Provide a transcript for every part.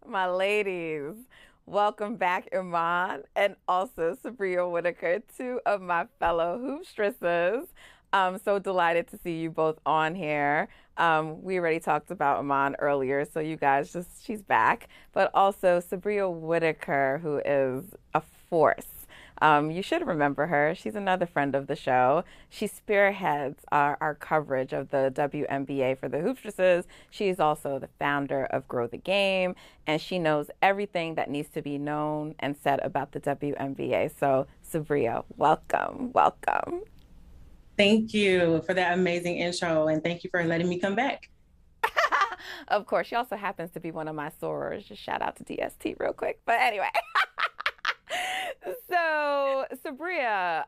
My ladies, welcome back, Imman, and also Subria Whitaker, two of my fellow hoopstresses. I'm so delighted to see you both on here. We already talked about Imman earlier, so you guys she's back. But also Subria Whitaker, who is a force. You should remember her. She's another friend of the show. She spearheads our coverage of the WNBA for the Hoopstresses. She's also the founder of Grow the Game, and she knows everything that needs to be known and said about the WNBA. So, Subria, welcome, welcome. Thank you for that amazing intro, and thank you for letting me come back. Of course, she also happens to be one of my sorors. Just shout out to DST real quick. But anyway. So, Subria,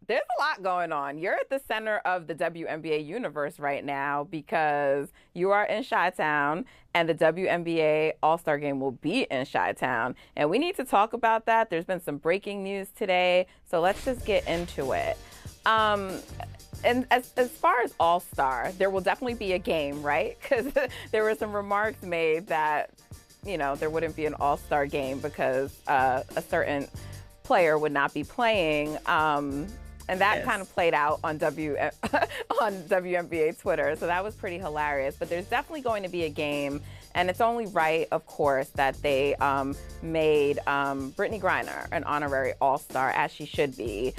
there's a lot going on. You're at the center of the WNBA universe right now because you are in Chi-Town and the WNBA All-Star Game will be in Chi-Town. And we need to talk about that. There's been some breaking news today, so let's just get into it. And as far as All-Star, there will definitely be a game, right? Because there were some remarks made that, you know, there wouldn't be an All-Star game because a certain player would not be playing. And that kind of played out on WNBA Twitter. So that was pretty hilarious. But there's definitely going to be a game. And it's only right, of course, that they made Brittney Griner an honorary All-Star, as she should be.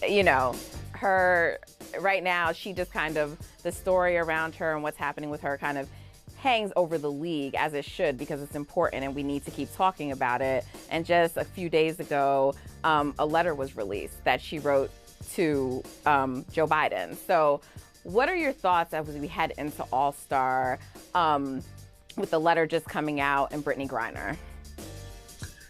You know, her right now, she just kind of, the story around her and what's happening with her kind of hangs over the league, as it should, because it's important and we need to keep talking about it. And just a few days ago, a letter was released that she wrote to Joe Biden. So what are your thoughts as we head into All-Star with the letter just coming out and Brittney Griner?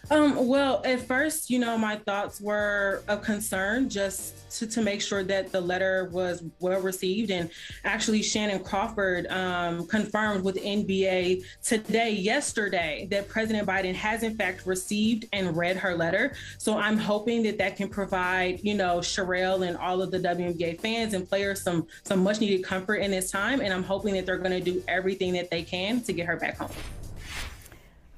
Well, at first, my thoughts were of concern just to make sure that the letter was well received. And actually, Shannon Crawford confirmed with NBA yesterday, that President Biden has in fact received and read her letter. So I'm hoping that can provide, Sherelle and all of the WNBA fans and players some much needed comfort in this time. And I'm hoping that they're going to do everything that they can to get her back home.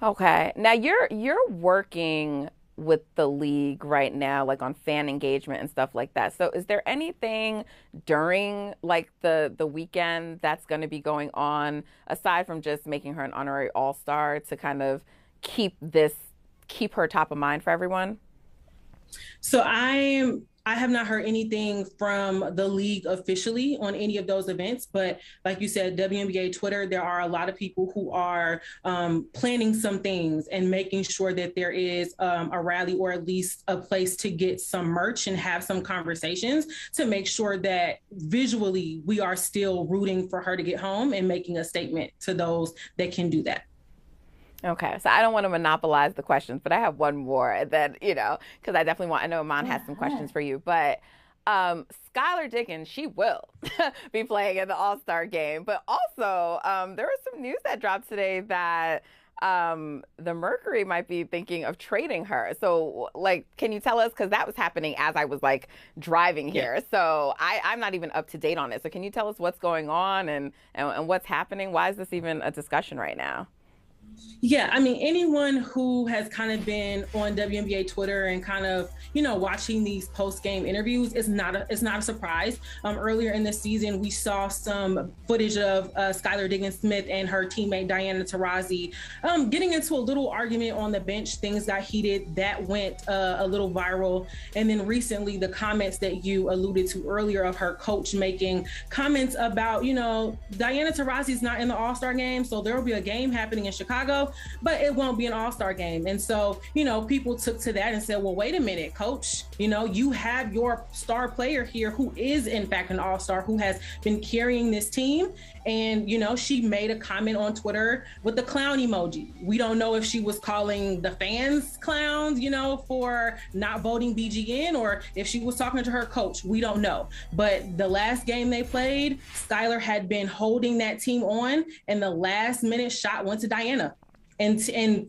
Okay. Now you're working with the league right now, like on fan engagement and stuff like that. So is there anything during like the weekend that's going to be going on aside from just making her an honorary All-Star to kind of keep her top of mind for everyone? So I have not heard anything from the league officially on any of those events, but like you said, WNBA Twitter, there are a lot of people who are planning some things and making sure that there is a rally or at least a place to get some merch and have some conversations to make sure that visually we are still rooting for her to get home and making a statement to those that can do that. Okay, so I don't want to monopolize the questions, but I have one more that, because I definitely I know Imman has some questions for you, but Skylar Diggins, she will be playing in the All-Star game. But also, there was some news that dropped today that the Mercury might be thinking of trading her. So, can you tell us, because that was happening as I was, driving here. So I'm not even up to date on it. So can you tell us what's going on and what's happening? Why is this even a discussion right now? Yeah, I mean, anyone who has kind of been on WNBA Twitter and kind of, watching these post-game interviews is not a surprise. Earlier in the season, we saw some footage of Skylar Diggins-Smith and her teammate Diana Taurasi getting into a little argument on the bench. Things got heated. That went a little viral. And then recently, the comments that you alluded to earlier of her coach making comments about, Diana Taurasi is not in the All-Star game, so there will be a game happening in Chicago, but it won't be an All-Star game. And so, people took to that and said, well, wait a minute, coach, you have your star player here who is in fact an All-Star, who has been carrying this team. And, she made a comment on Twitter with the clown emoji. We don't know if she was calling the fans clowns, for not voting BGN, or if she was talking to her coach. We don't know. But the last game they played, Skylar had been holding that team on, and the last minute shot went to Diana. And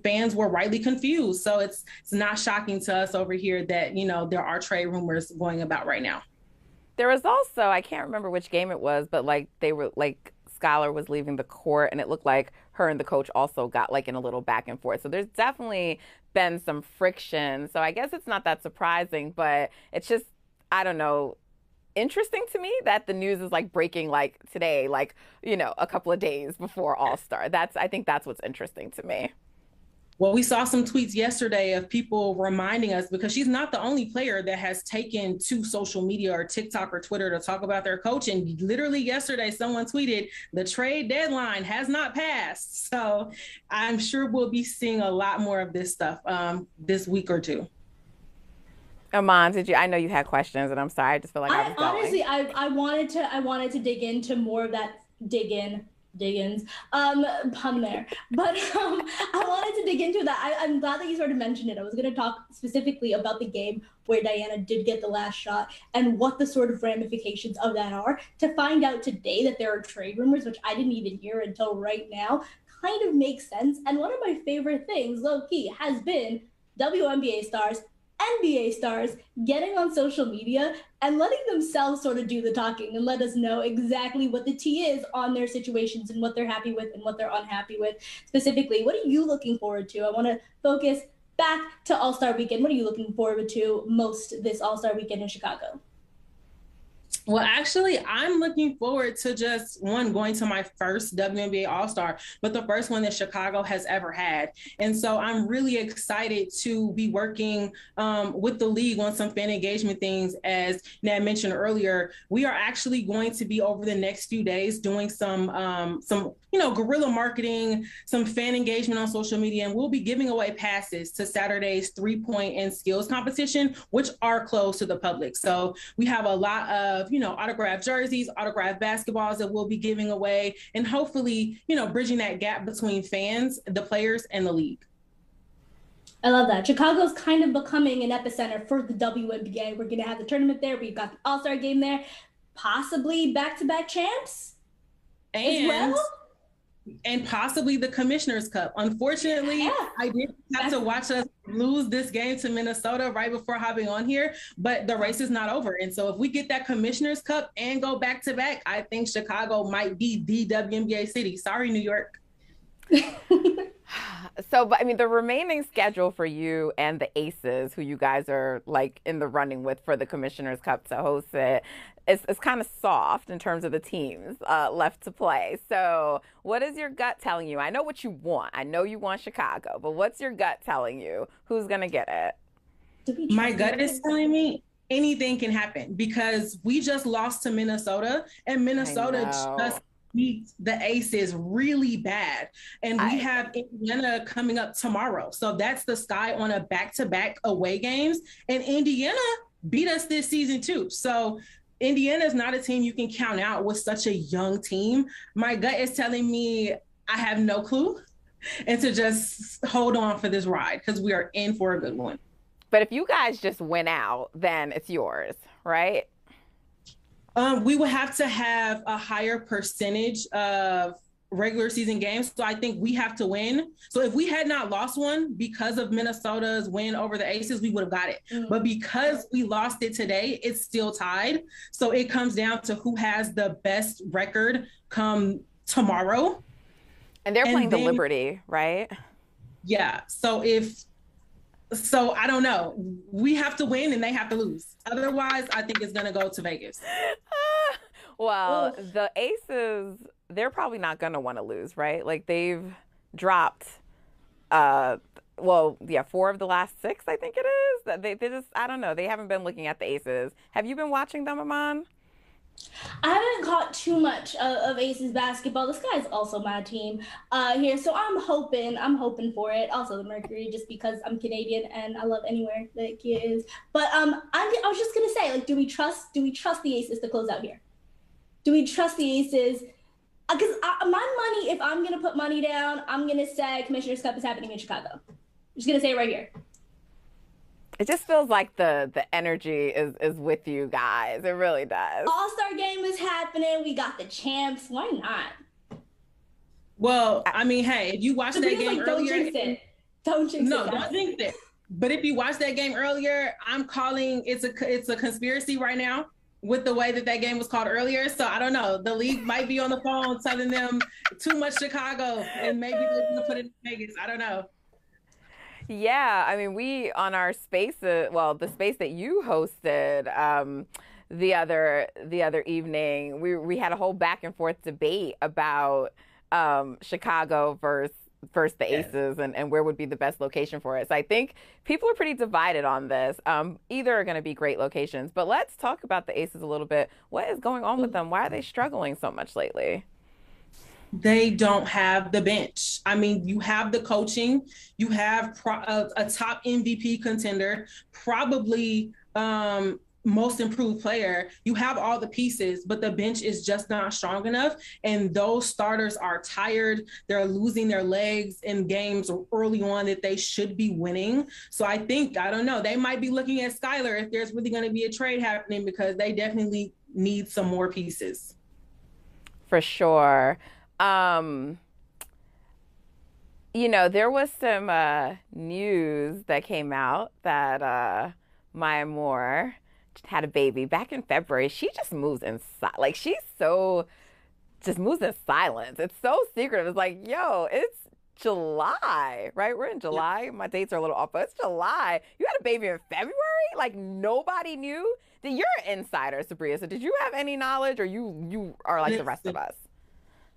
fans were rightly confused. So it's not shocking to us over here that, there are trade rumors going about right now. There was also, I can't remember which game it was, but they were Skylar was leaving the court, and it looked like her and the coach also got like in a little back and forth. So there's definitely been some friction. So I guess it's not that surprising, but it's just, I don't know, interesting to me that the news is like breaking like today, like, you know, a couple of days before All-Star. I think that's what's interesting to me. Well, we saw some tweets yesterday of people reminding us, because she's not the only player that has taken to social media or TikTok or Twitter to talk about their coach. And literally yesterday, someone tweeted, the trade deadline has not passed. So I'm sure we'll be seeing a lot more of this stuff this week or two. Imman, I know you had questions, and I'm sorry, I just feel like I was going. Honestly, I wanted to dig into more of that Diggins pun there, but I wanted to dig into that. I'm glad that you sort of mentioned it. I was going to talk specifically about the game where Diana did get the last shot and what the sort of ramifications of that are. To find out today that there are trade rumors, which I didn't even hear until right now, kind of makes sense. And one of my favorite things, low key, has been WNBA stars, NBA stars getting on social media and letting themselves sort of do the talking and let us know exactly what the tea is on their situations and what they're happy with and what they're unhappy with. Specifically, what are you looking forward to? I want to focus back to All-Star Weekend. What are you looking forward to most this All-Star Weekend in Chicago? Well, actually, I'm looking forward to just going to my first WNBA All-Star, but the first one that Chicago has ever had. And so I'm really excited to be working with the league on some fan engagement things. As Nat mentioned earlier, we are actually going to be over the next few days doing some guerrilla marketing, some fan engagement on social media, and we'll be giving away passes to Saturday's 3-point and skills competition, which are closed to the public. So we have a lot of, autographed jerseys, autographed basketballs that we'll be giving away, and hopefully, bridging that gap between fans, the players, and the league. I love that. Chicago's kind of becoming an epicenter for the WNBA. We're going to have the tournament there. We've got the All-Star game there, possibly back-to-back champs as well. And possibly the Commissioner's Cup. Unfortunately, yeah. I did have to watch us lose this game to Minnesota right before hopping on here, but the race is not over. And so if we get that Commissioner's Cup and go back to back, I think Chicago might be the WNBA city. Sorry, New York. But I mean, the remaining schedule for you and the Aces, who you guys are like in the running with for the Commissioner's Cup to host it, it's kind of soft in terms of the teams left to play. So what is your gut telling you? I know what you want. I know you want Chicago, but what's your gut telling you? Who's going to get it? My gut is telling me anything can happen, because we just lost to Minnesota, and Minnesota just beat the Aces really bad. And we have Indiana coming up tomorrow. So that's the Sky on a back-to-back away games. And Indiana beat us this season too. So Indiana is not a team you can count out with such a young team. My gut is telling me I have no clue, and to just hold on for this ride, because we are in for a good one. But if you guys just win out, then it's yours, right? We would have to have a higher percentage of regular season games. So I think we have to win. So if we had not lost one because of Minnesota's win over the Aces, we would have got it. Mm-hmm. But because we lost it today, it's still tied. So it comes down to who has the best record come tomorrow. And they're playing the Liberty, right? Yeah. So I don't know. We have to win and they have to lose. Otherwise, I think it's going to go to Vegas. Well, the Aces, they're probably not going to want to lose, right? Like, they've dropped, 4 of the last 6, I think it is. They just, I don't know. They haven't been looking at the Aces. Have you been watching them, Imman? I haven't caught too much of Aces basketball. This guy's also my team here, so I'm hoping for it. Also the Mercury, just because I'm Canadian and I love anywhere that kid is. But I was just gonna say, like, do we trust the Aces to close out here? Do we trust the Aces? Because my money, if I'm gonna put money down, I'm gonna say Commissioner's Cup is happening in Chicago. I'm just gonna say it right here. It just feels like the energy is with you guys. It really does. All-Star game is happening. We got the champs. Why not? Well, I mean, hey, if you watched that game earlier. Don't jinx it. Don't jinx it. No, don't jinx it. But if you watched that game earlier, I'm calling it's a conspiracy right now. with the way that game was called earlier. So I don't know. The league might be on the phone telling them too much Chicago and maybe they're going to put it in Vegas. I don't know. Yeah, I mean, we on our space, the space that you hosted the other evening, we had a whole back and forth debate about Chicago versus the Aces and where would be the best location for it. So I think people are pretty divided on this. Either are going to be great locations, but let's talk about the Aces a little bit. What is going on with them? Why are they struggling so much lately? They don't have the bench. I mean, you have the coaching, you have a top MVP contender, probably most improved player. You have all the pieces, but the bench is just not strong enough. And those starters are tired. They're losing their legs in games early on that they should be winning. So I don't know, they might be looking at Skylar if there's really going to be a trade happening, because they definitely need some more pieces. For sure. There was some news that came out that Maya Moore had a baby back in February. She just moves in just moves in silence. It's so secretive. It's like, yo, it's July, right? We're in July. Yeah. My dates are a little off, but it's July. You had a baby in February? Like nobody knew? You're an insider, Subria. So did you have any knowledge, or you are like the rest of us?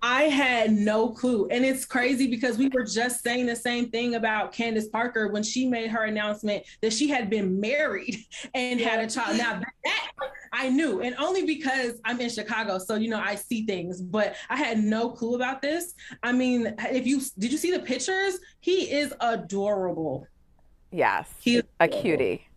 I had no clue. And it's crazy because we were just saying the same thing about Candace Parker when she made her announcement that she had been married and had a child. Now that I knew, and only because I'm in Chicago. So, I see things, but I had no clue about this. I mean, did you see the pictures? He is adorable. Yes. He is a cutie.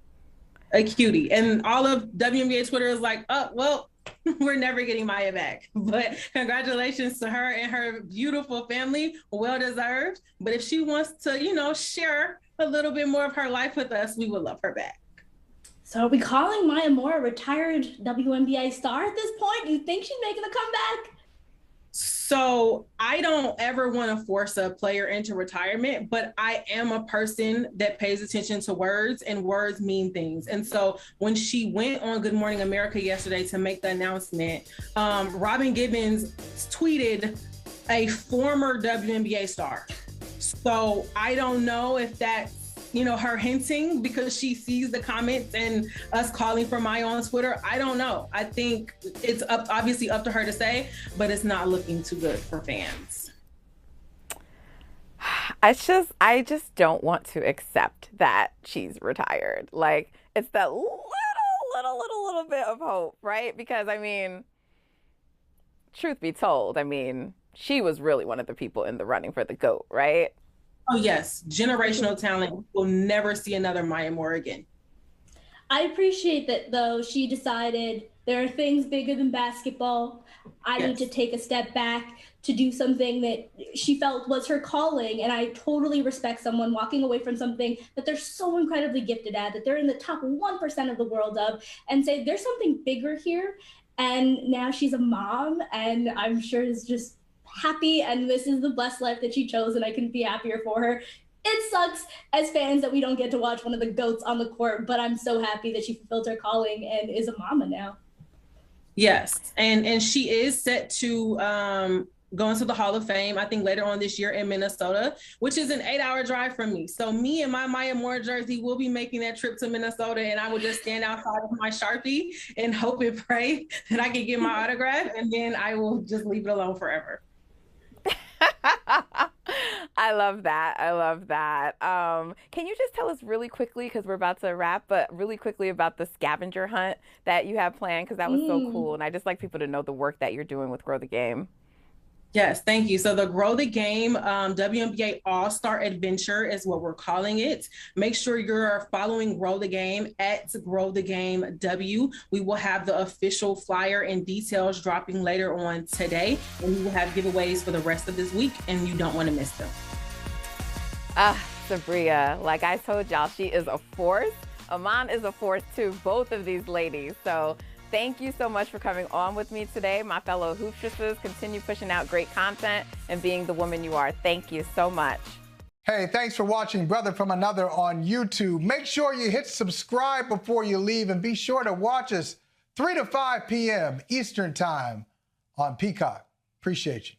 A cutie. And all of WNBA Twitter is like, oh, well, we're never getting Maya back. But congratulations to her and her beautiful family. Well deserved. But if she wants to, share a little bit more of her life with us, we would love her back. So are we calling Maya Moore a retired WNBA star at this point? Do you think she's making a comeback? So I don't ever want to force a player into retirement, but I am a person that pays attention to words, and words mean things. And so when she went on Good Morning America yesterday to make the announcement, Robin Gibbons tweeted a former WNBA star. So I don't know if that's, her hinting because she sees the comments and us calling for Maya on Twitter. I don't know. I think it's obviously up to her to say, but it's not looking too good for fans. I just don't want to accept that she's retired. Like, it's that little bit of hope, right? Because, I mean, truth be told, I mean, she was really one of the people in the running for the GOAT, right? Oh, yes. Generational talent. We'll never see another Maya Moore again. I appreciate that, though. She decided there are things bigger than basketball. I need to take a step back to do something that she felt was her calling. And I totally respect someone walking away from something that they're so incredibly gifted at, that they're in the top 1% of the world of, and say there's something bigger here. And now she's a mom, and I'm sure is just happy, and this is the blessed life that she chose, and I couldn't be happier for her. It sucks as fans that we don't get to watch one of the GOATs on the court, but I'm so happy that she fulfilled her calling and is a mama now. Yes, and she is set to go into the Hall of Fame, I think later on this year in Minnesota, which is an 8-hour drive from me. So me and my Maya Moore jersey will be making that trip to Minnesota, and I will just stand outside with my Sharpie and hope and pray that I can get my autograph, and then I will just leave it alone forever. I love that. Can you just tell us really quickly, because we're about to wrap, but really quickly about the scavenger hunt that you have planned, because that was so cool. And I just like people to know the work that you're doing with Grow the Game. Yes, thank you. So the Grow the Game WNBA All-Star Adventure is what we're calling it. Make sure you're following Grow the Game at Grow the Game W. We will have the official flyer and details dropping later on today, and we will have giveaways for the rest of this week, and you don't want to miss them. Subria, like I told y'all, she is a force. Imman is a force too, both of these ladies. So thank you so much for coming on with me today. My fellow hoopstresses, continue pushing out great content and being the woman you are. Thank you so much. Hey, thanks for watching Brother from Another on YouTube. Make sure you hit subscribe before you leave, and be sure to watch us 3 to 5 p.m. Eastern Time on Peacock. Appreciate you.